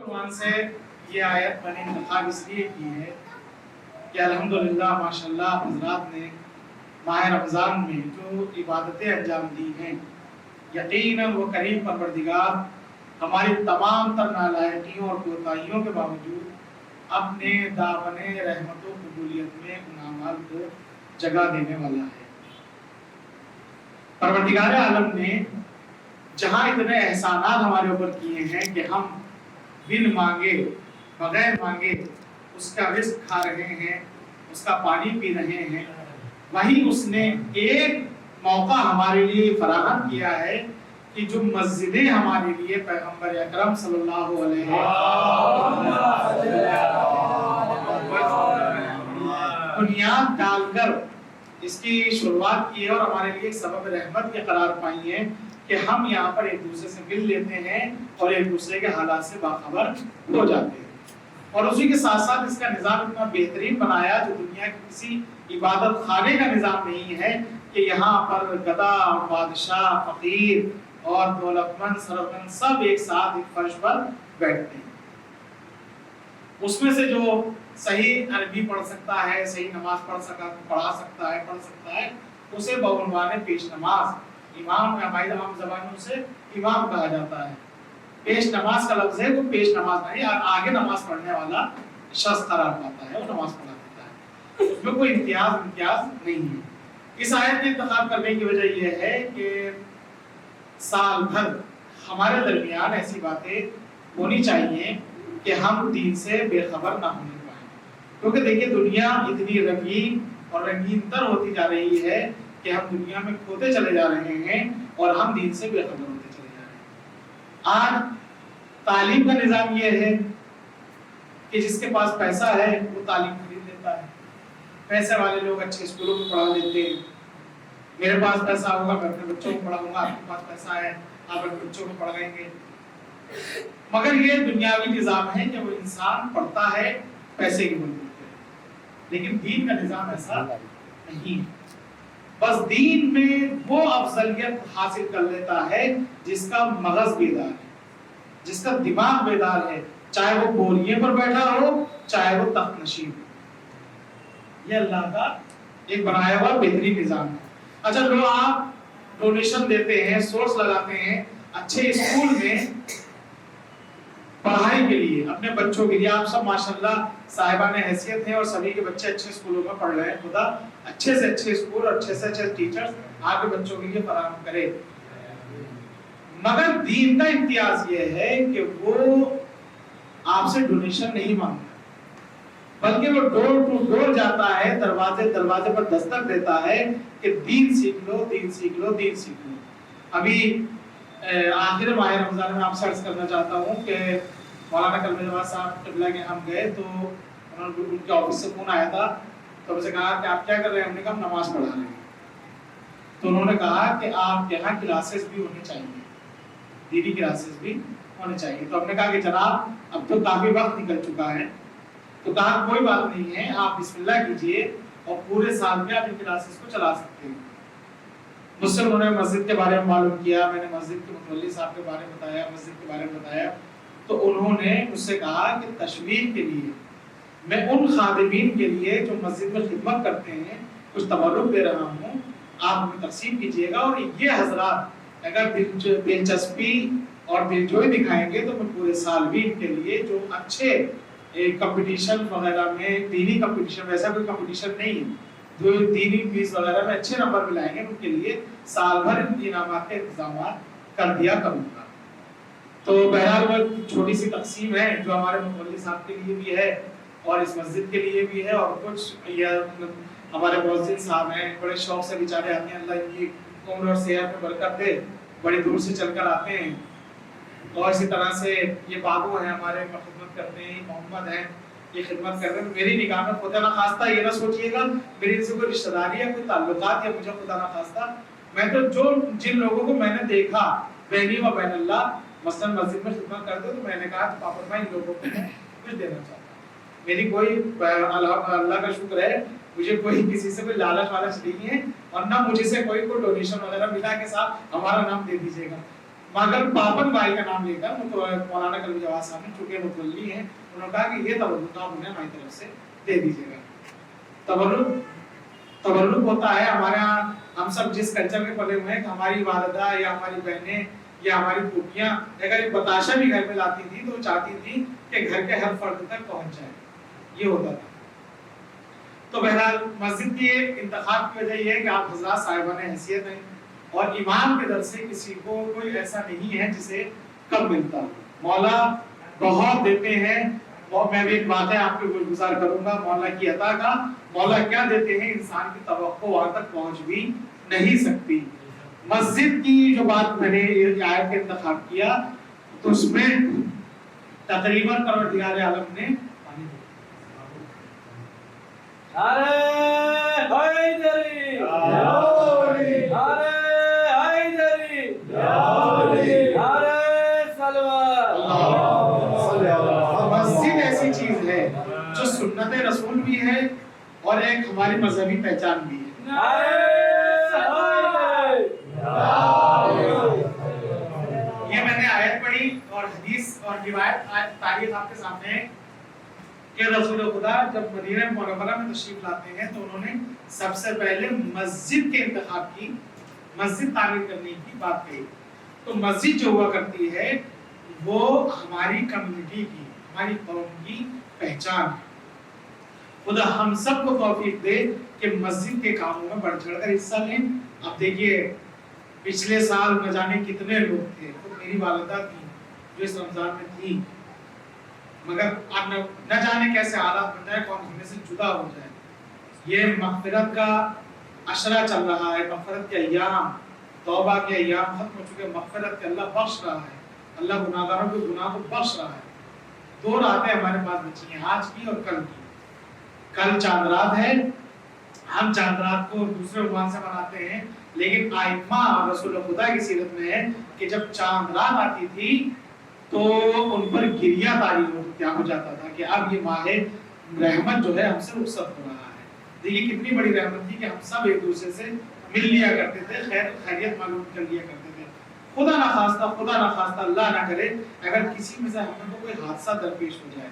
قرآن سے یہ آیت میں نے انتخاب اس لیے کی ہے کہ الحمدللہ ماشاءاللہ حضرات نے ماہ رمضان میں جو عبادتیں انجام دی ہیں، یقیناً وہ کریم پروردگار ہماری تمام تر نالائقیوں اور کوتاہیوں کے باوجود اپنے دامن رحمت و قبولیت میں ان اعمال کو جگہ دینے والا ہے۔ پروردگار عالم نے جہاں اتنے احسانات ہمارے اوپر کیے ہیں کہ ہم بن مانگے بغیر مانگے اس کا رزق کھا رہے ہیں، اس کا پانی پی رہے ہیں، وہیں اس نے ایک موقع ہمارے لیے فراہم کیا ہے کہ جو مسجدیں ہمارے لیے پیغمبر اکرم صلی اللہ علیہ بنیاد ڈال کر اس کی شروعات کی ہے اور ہمارے لیے ایک سبب رحمت کے قرار پائی ہے کہ ہم یہاں پر ایک دوسرے سے مل لیتے ہیں اور ایک دوسرے کے حالات سے باخبر ہو جاتے ہیں۔ اور اسی کے ساتھ ساتھ اس کا نظام اتنا بہترین بنایا جو دنیا کی کسی عبادت خانے کا نظام نہیں ہے کہ یہاں پر گدا، بادشاہ، فقیر اور دولت مند، ثروت مند سب ایک ساتھ ایک فرش پر بیٹھتے ہیں۔ اس میں سے جو صحیح عربی پڑھ سکتا ہے، صحیح نماز پڑھ سکتا ہے اسے بعنوان پیش نماز، امام ہماری عام زبان میں اسے امام کہا جاتا ہے۔ پیش نماز کا لفظ ہے تو پیش نماز نہیں، آگے نماز پڑھنے والا شخص قرار پاتا ہے، وہ نماز پڑھا دیتا ہے، اس میں کوئی امتیاز نہیں ہے۔ اس آیت کے انتخاب کرنے کی وجہ یہ ہے کہ سال بھر ہمارے درمیان ایسی باتیں ہونی چاہیے کہ ہم دین سے بے خبر نہ ہونے پائیں، کیونکہ دیکھیے دنیا اتنی رنگین اور رنگین تر ہوتی جا رہی ہے کہ ہم دنیا میں کھوتے چلے جا رہے ہیں اور ہم دین سے بے خبر ہوتے چلے جا رہے ہیں۔ آج تعلیم کا نظام یہ ہے کہ جس کے پاس پیسہ ہے وہ تعلیم خرید لیتا ہے، پیسے والے لوگ اچھے اسکولوں میں پڑھا لیتے ہیں، میرے پاس پیسہ ہوگا میں اپنے بچوں کو پڑھاؤں گا، آپ کے پاس پیسہ ہے آپ اپنے بچوں کو پڑھائیں گے۔ مگر یہ دنیاوی نظام ہے کہ وہ انسان پڑھتا ہے پیسے کی بنیاد پہ، لیکن دین کا نظام ایسا نہیں ہے۔ بس دین میں وہ افضلیت حاصل کر لیتا ہے جس کا مغز بیدار ہے، جس کا دماغ بیدار ہے، چاہے وہ بوریے پر بیٹھا ہو چاہے وہ تخت نشین ہو۔ یہ اللہ کا ایک بنایا ہوا بہترین نظام ہے۔ اچھا لوگ آپ ڈونیشن دیتے ہیں، سورس لگاتے ہیں اچھے اسکول میں پڑھائی کے لیے، اپنے بچوں کے لیے، آپ سب ماشاءاللہ صاحبان حیثیت ہیں اور سبھی کے بچے اچھے اسکولوں میں پڑھ رہے ہیں، خدا اچھے سے اچھے اسکول اور اچھے سے اچھے ٹیچرز آپ کے بچوں کے لیے فراہم کرے۔ مگر دین کا امتیاز یہ ہے کہ وہ آپ سے ڈونیشن نہیں مانگتا، بلکہ وہ ڈور ٹو ڈور جاتا ہے، دروازے پر دستک دیتا ہے کہ دین سیکھ لو، دین سیکھ لو، دین سیکھ لو۔ ابھی آخر ماہ رمضان میں آپ سے عرض کرنا چاہتا ہوں کہ مولانا کلم نواز صاحب قبلہ کے ہم گئے تو ان کے آفس سے فون آیا تھا، تو مجھے کہا کہ آپ کیا کر رہے ہیں؟ ہم نے کہا نماز پڑھا رہے ہیں۔ تو انہوں نے کہا کہ آپ کے یہاں کلاسز بھی ہونی چاہیے، دینی کلاسز بھی ہونے چاہیے۔ تو ہم نے کہا کہ جناب اب تو کافی وقت نکل چکا ہے، تو کہا کوئی بات نہیں ہے، آپ بسم اللہ کیجئے اور پورے سال میں آپ ان کلاسز کو چلا سکتے ہیں۔ مجھ سے انہوں نے مسجد کے بارے میں معلوم کیا، میں نے مسجد کے متولی صاحب کے بارے میں بتایا، مسجد کے بارے میں بتایا، تو انہوں نے مجھ سے کہا کہ تشویق کے لیے میں ان خادمین کے لیے جو مسجد میں خدمت کرتے ہیں کچھ تبرک دے رہا ہوں، آپ ہمیں تقسیم کیجئے گا، اور یہ حضرات اگر دلچسپی اور دلجوئی دکھائیں گے تو میں پورے سال بھی ان کے لیے جو اچھے کمپٹیشن وغیرہ میں، دینی کمپٹیشن، ویسا کوئی کمپٹیشن نہیں ہے، جو دینی کوئز وغیرہ میں اچھے نمبر ملائیں گے ان کے لیے سال بھر انعامات کے انتظامات کر دیا کروں گا۔ تو بہرحال وہ چھوٹی سی تقسیم ہے جو ہمارے متولی صاحب کے لیے بھی ہے اور اس مسجد کے لیے بھی ہے، اور کچھ یہ ہمارے مؤذن صاحب ہیں، بڑے شوق سے بیچارے آتے ہیں، اللہ ان کی عمر اور صحت میں برکت دے، بڑی دور سے چل کر آتے ہیں۔ اور اسی طرح سے یہ بابو ہیں ہمارے خدمت کرتے ہیں، محمد ہیں یہ خدمت کر رہے ہیں۔ میری نگاہ میں خدا نخواستہ یہ نہ سوچئے گا میری ان سے کوئی رشتہ داری یا کوئی تعلقات، یا مجھے خدا نخواستہ، میں تو جن لوگوں کو میں نے دیکھا بینی و بین اللہ مثلا مسجد میں خدمت کرتے تو میں نے کہا کہ پاپا میں ان لوگوں کو کچھ دینا چاہتا ہوں۔ میری کوئی اللہ کا شکر ہے مجھے کوئی کسی سے کوئی لالچ والچ نہیں ہے، اور نہ مجھے سے کوئی ڈونیشن وغیرہ ملا کے ساتھ ہمارا نام دے دیجیے گا، مگر پاپن بھائی کا نام لے کر مولانا کلبی جواد صاحب نے، چونکہ متولی ہیں، انہوں نے کہا کہ یہ تبرک آپ انہیں ہماری طرف سے دے دیجیے گا۔ تبرک ہوتا ہے ہمارے ہاں، ہم سب جس کلچر کے پلے ہوئے ہیں، ہماری والدہ یا ہماری بہنیں یا ہماری پھوپھیاں اگر ایک بتاشا بھی گھر میں لاتی تھی تو چاہتی تھی کہ گھر کے ہر فرد تک پہنچ جائے، یہ ہوتا تھا۔ تو بہرحال مسجد کے انتخاب کی وجہ یہ ہے کہ آپ حضرات صاحبان حیثیت ہیں، اور امام کے در سے کسی کو کوئی ایسا نہیں ہے جسے کم ملتا۔ مولا بہت دیتے ہیں، میں بھی ایک بات ہے آپ کو گزار کروں گا مولا کی عطا کا۔ مولا کیا دیتے ہیں، انسان کی توقع وہاں تک پہنچ بھی نہیں سکتی۔ مسجد کی جو بات میں نے یہ آیت کا انتخاب کیا تو اس میں تقریباً پروردگار عالم نے مسجد ایسی چیز ہے جو سنت رسول بھی ہے اور ایک ہماری مذہبی پہچان بھی ہے۔ یہ میں نے آیت پڑھی اور حدیث اور روایت تاریخ آپ کے سامنے ہے کہ رسول خدا جب مدینہ منورہ میں تشریف لاتے ہیں تو انہوں نے سب سے پہلے مسجد کے انتخاب کی، مسجد تعمیر کرنے کی بات کہی۔ تو مسجد جو ہوا کرتی ہے وہ ہماری کمیونٹی کی، ہماری قوم کی پہچان ہے۔ خدا ہم سب کو توفیق دے کہ مسجد کے کاموں میں بڑھ چڑھ کر حصہ لیں۔ اب دیکھیے پچھلے سال نہ جانے کتنے لوگ تھے، خود میری والدہ تھی جو اس رمضان میں تھی، مگر اب نہ جانے کیسے حالات بن جائے، کون ہمیں سے جدا ہو جائے۔ یہ مغفرت کا عشرہ چل رہا ہے، مغفرت کے ایام، توبہ کے ایام ختم ہو چکے، مغفرت کے اللہ بخش رہا ہے، اللہ گناہگاروں کے گناہ کو بخش رہا ہے۔ دو راتیں ہمارے پاس بچی ہیں، آج کی اور کل کی۔ کل چاند رات ہے، ہم چاند رات کو دوسرے عنوان سے مناتے ہیں، لیکن آئمہ اور رسول خدا کی سیرت میں ہے کہ جب چاند رات آتی تھی تو ان پر گریہ طاری ہو جاتا تھا کہ اب یہ ماہ رحمت جو ہے ہم سے رخصت ہو رہا ہے۔ دیکھیے کتنی بڑی رحمت تھی کہ ہم سب ایک دوسرے سے مل لیا کرتے تھے، خیریت معلوم کر لیا کرتے تھے۔ خدا نہ خواستہ اللہ نہ کرے اگر کسی میں سے ہم کو کوئی حادثہ درپیش ہو جائے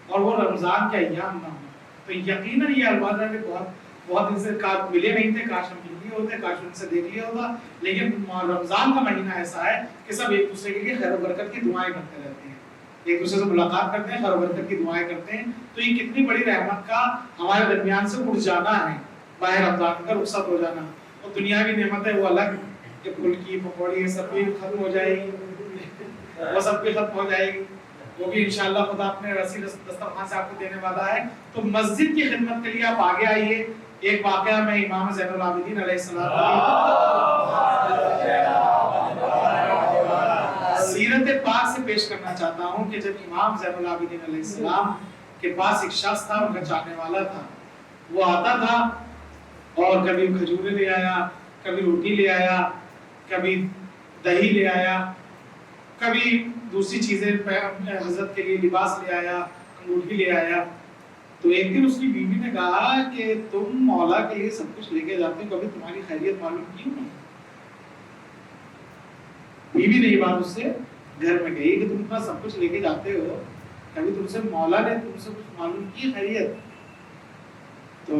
اور وہ رمضان کے ایام نہ ہو تو یقیناً یہ الفاظ ہے کہ بہت ان سے ملے نہیں تھے، کاش ہم مل لیے ہوتے، کاش ان سے دیکھ لیا ہوتا، لیکن رمضان کا مہینہ ایسا ہے کہ سب ایک دوسرے کے لیے خیر و برکت کی دعائیں کرتے رہتے ہیں، ایک دوسرے سے ملاقات کرتے ہیں، خیر و برکت کی دعائیں کرتے ہیں۔ تو یہ کتنی بڑی رحمت کا ہمارے درمیان سے اٹھ جانا ہے، ماہ رمضان کا رخصت ہو جانا۔ اور دنیاوی نعمت ہے وہ الگ کہ پھلکی پکوڑی سب بھی ختم ہو جائے گی، وہ سب بھی ختم ہو جائے گی، وہ بھی انشاءاللہ خدا اپنے رسی دسترخوان سے آپ کو دینے والا ہے۔ تو مسجد کی خدمت کے لیے آپ آگے آئیے۔ ایک واقعہ میں امام زین العابدین علیہ السلام سیرت پاک سے پیش کرنا چاہتا ہوں کہ جب امام زین العابدین علیہ السلام کے پاس ایک شخص تھا، ان کا چاہنے والا تھا، وہ آتا تھا اور کبھی کھجورے لے آیا، کبھی روٹی لے آیا، کبھی دہی لے آیا، کبھی دوسری چیزیں حضرت کے لیے لباس لے آیا، انگوٹھی لے آیا۔ تو ایک دن اس کی بیوی نے کہا کہ تم مولا کے لیے سب کچھ لے کے جاتے ہو، کبھی تمہاری خیریت معلوم کیوں نہیں؟ بیوی نے یہ بات اس سے گھر میں کہی کہ تم اتنا سب کچھ لے کے جاتے ہو، کبھی تم سے مولا نے تم سے کچھ معلوم کی خیریت؟ تو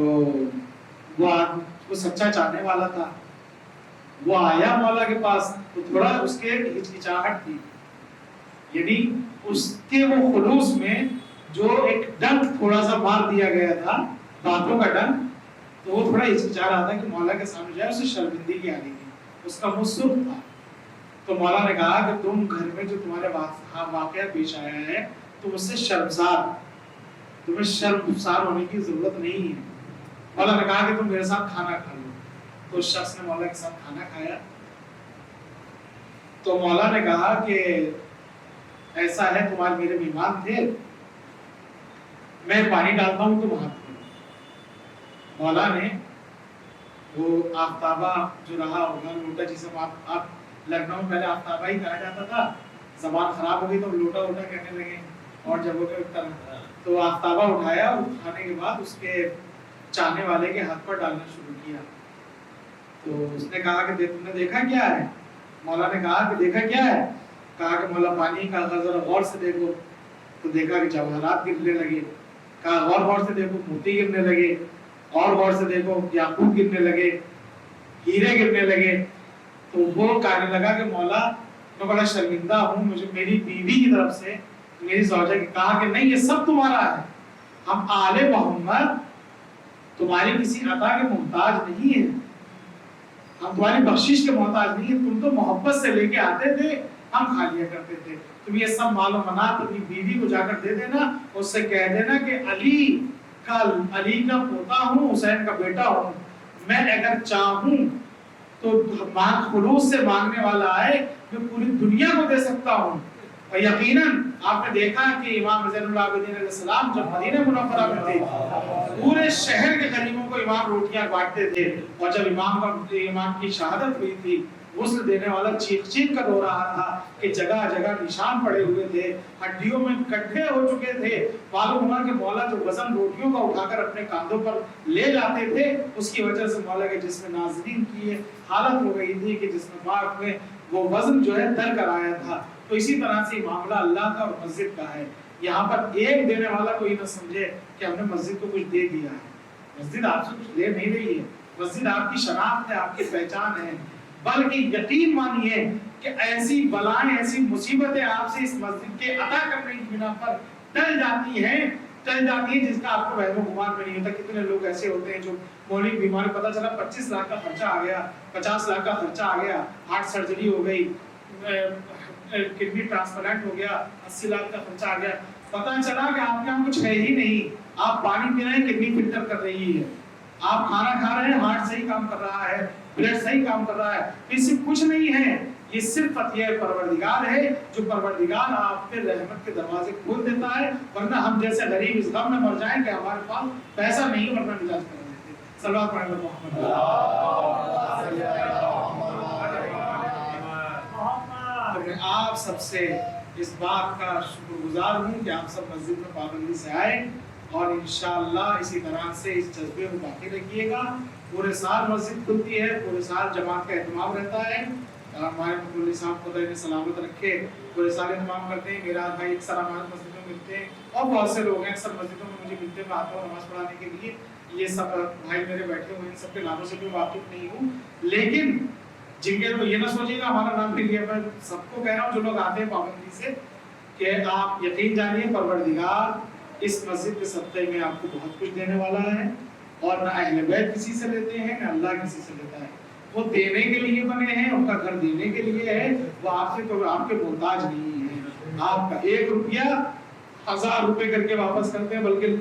وہ سچا چاہنے والا تھا، وہ آیا مولا کے پاس تو تھوڑا اس کے ہچکچاہٹ تھی، یعنی اس کے وہ خلوص میں جو ایک ڈنک تھوڑا سا مار دیا گیا تھا، باتوں کا ڈنک، تو وہ تھوڑا ہچکچا رہا تھا کہ مولا کے سامنے جائے، اسے شرمندگی آ رہی تھی، اس کا منہ سرخ تھا۔ تو مولا نے کہا کہ تم گھر میں جو تمہارے واقعہ پیش آیا ہے تم اس سے شرمسار، تمہیں شرمسار ہونے کی ضرورت نہیں ہے۔ مولا نے کہا کہ تم میرے ساتھ کھانا کھا لو۔ تو اس شخص نے مولا کے ساتھ کھانا کھایا تو مولا نے کہا کہ ایسا ہے تمہارے میرے مہمان تھے، میں پانی ڈالتا ہوں تم ہاتھ کرو۔ مولا نے وہ آفتابہ جو رہا ہوگا لوٹا، جسے آپ لکھنؤ میں پہلے آفتابہ ہی کہا جاتا تھا، زبان خراب ہو گئی تو لوٹا ووٹا کہنے لگے اور جگہوں پہ اٹھتا، تو آفتابہ اٹھایا اور کھانے کے بعد اس کے چاہنے والے کے ہاتھ پر ڈالنا شروع کیا۔ تو اس نے کہا کہ تم نے دیکھا کیا ہے؟ مولا نے کہا کہ دیکھا کیا ہے؟ کہا کہ مولا پانی کا ذرا غور سے دیکھو، تو دیکھا کہ جواہرات گرنے لگے. کہا غور سے دیکھو موتی گرنے لگے، اور غور سے دیکھو یاقوت گرنے لگے، ہیرے گرنے لگے. تو وہ کہنے لگا کہ مولا میں بڑا شرمندہ ہوں، مجھے میری بیوی کی طرف سے میری زوجہ کی کہا کہ نہیں یہ سب تمہارا ہے، ہم آل محمد تمہاری کسی عطا کے محتاج نہیں ہیں، ہم تمہاری بخشش کے محتاج نہیں ہیں، تم تو محبت سے لے کے آتے تھے ہم کھا لیا کرتے تھے، تم یہ سب مال و منات اپنی بیوی کو جا کر دے دینا، اس سے کہہ دینا کہ علی کا پوتا ہوں، حسین کا بیٹا ہوں، میں اگر چاہوں تو خلوص سے مانگنے والا آئے میں پوری دنیا کو دے سکتا ہوں. اور یقیناً آپ نے دیکھا کہ امام زین العابدین علیہ السلام جب مدینہ منورہ میں تھے پورے شہر کے غریبوں کو امام روٹیاں بانٹتے تھے، اور جب امام کی شہادت ہوئی تھی غسل دینے والا چیخ چیخ کر رو رہا تھا کہ جگہ جگہ نشان پڑے ہوئے تھے، ہڈیوں میں گڈھے ہو چکے تھے. معلوم ہوا کہ مولا جو وزن روٹیوں کا اٹھا کر اپنے کاندھوں پر لے جاتے تھے اس کی وجہ سے مولا کے جسم ناظرین کی حالت ہو گئی تھی کہ جسم پاک میں وہ وزن جو ہے در کر آیا تھا. تو اسی طرح سے معاملہ اللہ کا اور مسجد کا ہے. یہاں پر ایک دینے والا کوئی نہ سمجھے کہ ہم نے مسجد کو کچھ دے دیا ہے. مسجد آپ سے کچھ لے نہیں رہی ہے، مسجد آپ کی شناخت ہے، آپ کی پہچان ہے، بلکہ یقین مانیے کہ ایسی بلائیں ایسی مصیبتیں آپ سے اس مسجد کے عطا کرنے کی بنا پر ٹل جاتی ہیں جس کا آپ کو وہم و گمان میں نہیں ہوتا. کتنے لوگ ایسے ہوتے ہیں جو مولک بیماری پتہ چلا 25 لاکھ کا خرچہ آ گیا، 50 لاکھ کا خرچہ آ گیا، ہارٹ سرجری ہو گئی، کڈنی ٹرانسپلانٹ ہو گیا، 80 لاکھ کا خرچہ آ گیا، پتہ چلا کہ آپ کے یہاں کچھ ہے ہی نہیں. آپ پانی پی رہے ہیں کڈنی فلٹر کر رہی ہے، آپ کھانا کھا رہے ہیں ہارٹ صحیح کام کر رہا ہے، بلڈ صحیح کام کر رہا ہے. اس سے کچھ نہیں ہے، یہ صرف عطیہ پروردگار ہے جو پروردگار آپ پہ رحمت کے دروازے کھول دیتا ہے. ورنہ ہم جیسے غریب اس غم میں مر جائیں کہ ہمارے پاس پیسہ نہیں ورنہ مزاج کر دیتے. صلوات پڑھیں محمد. میں آپ سب سے اس بات کا شکر گزار ہوں کہ آپ سب مسجد میں پابندی سے آئے اور انشاءاللہ اسی طرح سے اس جذبے کو باقی رکھیے گا. پورے سال مسجد کھلتی ہے، پورے سال جماعت کا اہتمام رہتا ہے. ہمارے مفتی صاحب خدا انہیں سلامت رکھے، پورے سال اہتمام کرتے ہیں. میرا بھائی اکثر ہمارے مسجد میں ملتے ہیں اور بہت سے لوگ ہیں اکثر مسجدوں میں مجھے ملتے ہیں، میں آتا ہوں نماز پڑھانے کے لیے. یہ سب بھائی میرے بیٹھے ہوئے ہیں، سب کے ناموں سے بھی واقف نہیں ہوں، لیکن جن کے لوگ یہ نہ سوچیے گا ہمارا نام بھی لیا. میں سب کو کہہ رہا ہوں جو لوگ آتے ہیں پابندی سے کہ آپ یقین جانیے پروردگار اس مسجد کے صدقے میں آپ کو بہت کچھ دینے والا ہے، اور نہ اہل بیت کسی سے لیتے ہیں نہ اللہ کسی سے لیتا ہے. وہ دینے کے لیے بنے ہیں، ان کا گھر دینے کے لیے ہے، وہ آپ سے تو آپ کے محتاج نہیں ہے. آپ کا 1 روپیہ 1000 روپے کر کے واپس کرتے ہیں، بلکہ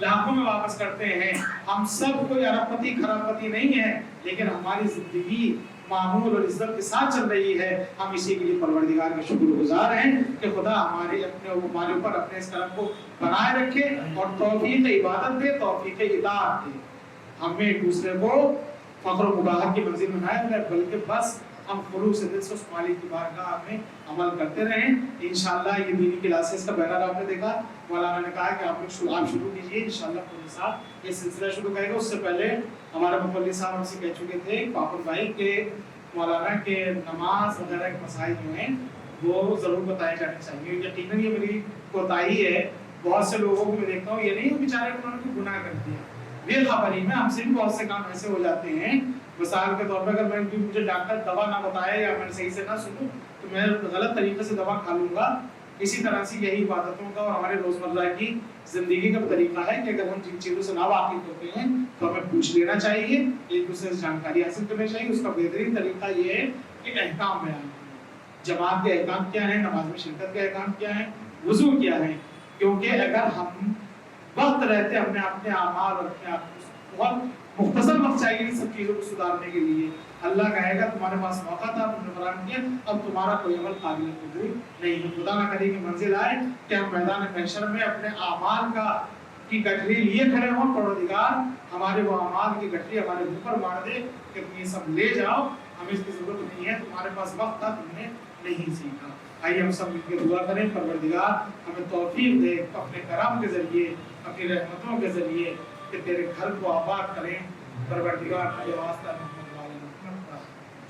لاکھوں میں واپس کرتے ہیں. ہم سب کوئی ارب پتی خراب پتی نہیں ہے، لیکن ہماری زندگی معمول اور عزت کے ساتھ چل رہی ہے. ہم اسی کے لیے پروردگار کے شکر گزار ہیں کہ خدا ہمارے اوپر اپنے اس کرم کو بنائے رکھے اور توفیق عبادت دے، توفیق اطاعت دے. ہمیں ایک دوسرے کو فخر و مباحت کی منزل میں نہ رہے، بلکہ بس ہم خلوص دل سے اس مالک کی بارگاہ میں عمل کرتے رہیں. انشاءاللہ یہ دینی کلاسز کا بینر آپ نے دیکھا، مولانا نے کہا کہ آپ شروع کیجئے. انشاءاللہ پورے ساتھ یہ سلسلہ شروع کرے گا. اس سے پہلے ہمارے مفتی صاحب ہم سے کہہ چکے تھے پاپور بھائی کے مولانا کے نماز وغیرہ کے مسائل جو ہیں وہ ضرور بتائے جانے چاہیے. یقیناً یہ میری کوتاہی ہے، بہت سے لوگوں کو میں دیکھتا ہوں یہ نہیں بیچارے انہوں نے گناہ کر دیا، بے خبری میں ہم سے بھی بہت سے کام ایسے ہو جاتے ہیں. مثال کے طور پر اگر مجھے ڈاکٹر دوا نہ بتائے یا میں صحیح سے نہ سنوں تو میں غلط طریقے سے دوا کھا لوں گا. اسی طرح سے یہی عبادتوں کا اور ہمارے روزمرہ کی زندگی کا طریقہ ہے کہ اگر ہم جن چیزوں سے نا واقف ہوتے ہیں تو ہمیں پوچھ لینا چاہیے، ایک دوسرے سے جانکاری حاصل کرنی چاہیے. اس کا بہترین طریقہ یہ ہے کہ احکام بیان کریں. جماعت کے احکام کیا ہیں، نماز میں شرکت کے احکام کیا ہیں، وضو کیا ہے. کیونکہ اگر ہم وقت رہتے ہم نے اپنے اعمال اور اپنے آپ کو بہت مختصر وقت چاہیے ان سب چیزوں کو سدھارنے کے لیے. اللہ کہے گا تمہارے پاس موقع تھا، تم نے فراہم کیا، اب تمہارا کوئی عمل قابل قبول نہیں ہے. خدا نہ کرے کہ منزل آئے کہ ہم میدان محشر میں اپنے اعمال کی گٹھری لیے کھڑے ہوں، پروردگار ہمارے وہ اعمال کی گٹھری ہمارے منہ پر مار دے کہ تم یہ سب لے جاؤ، ہمیں اس کی ضرورت نہیں ہے، تمہارے پاس وقت تھا تم نے نہیں سیکھا. آئیے ہم سب مل کے دعا کریں پروردگار ہمیں توفیق دے اپنے کرم کے ذریعے، اپنی رحمتوں کے ذریعے کہ تیرے گھر کو آباد کریں. پروردگار کا یہ واسطہ